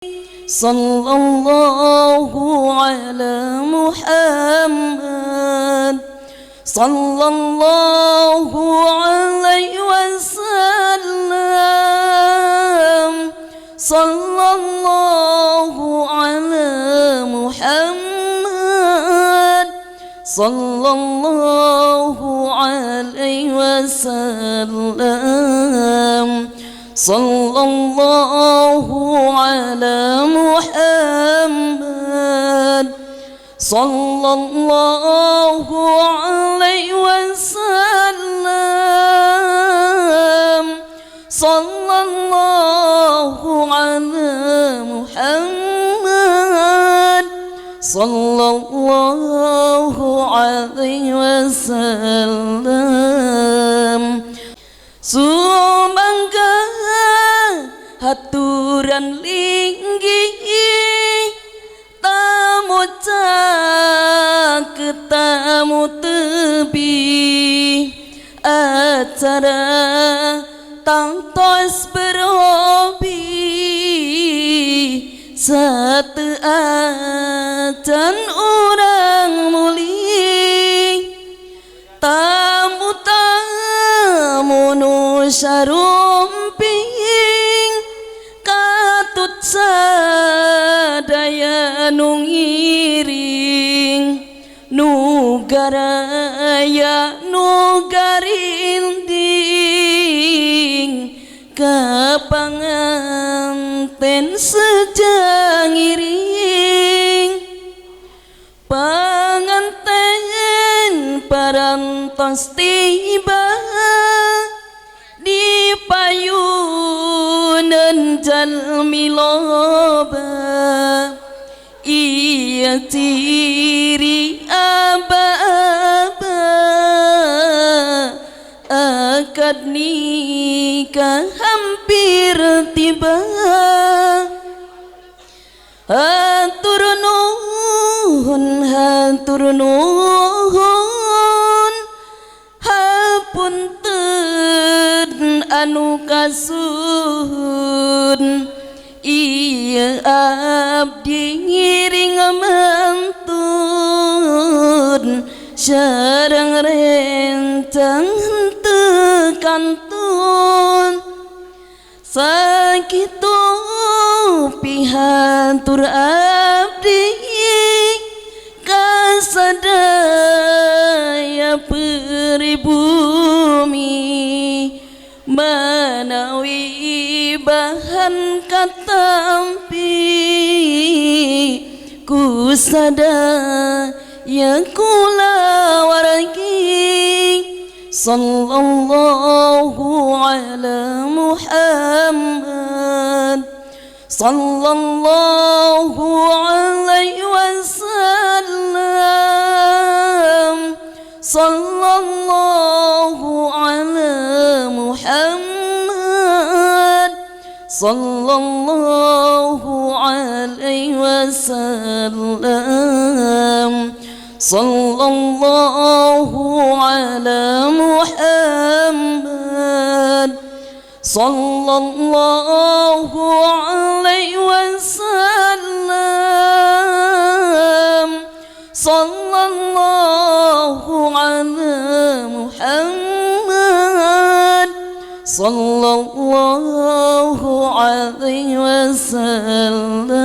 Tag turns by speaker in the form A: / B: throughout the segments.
A: Sallallahu ala Muhammad, sallallahu alaihi wasallam, sallallahu ala Muhammad, sallallahu alaihi wasallam, sallallahu ala Muhammad, sallallahu alaihi wasallam, sallallahu ala Muhammad, sallallahu alaihi wasallam. Sumangga haturan linggih tamu ketamu tebi acara tangtos berhobi satu acan orang muli tamu nu sarumping katut sadaya nu ngiring nu garaya nu garinding kapanganten sejangiring panganten parantos tiba di payunan jalmi loba iya tiri aba-aba akad nikah hampir tiba hatur nuhun hapunten anu kasuhun iya abdi ngiring mantun sareng rencang tekantun sakitu pihatur abdi kasadaya peribumi manawi bahan katampi kusadaya kula waragi sallallahu ala Muhammad, sallallahu alaihi wasallam, sallallahu ala Muhammad, sallallahu alaihi wasallam, sallallahu ala Muhammad, sallallahu alaihi wasallam, sallallahu ala Muhammad, sallallahu alaihi wasallam.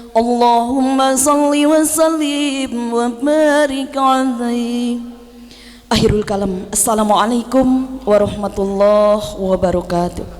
A: Allahumma salli wa sallim wa barik alaihi. Akhirul kalam. Assalamualaikum warahmatullahi wabarakatuh.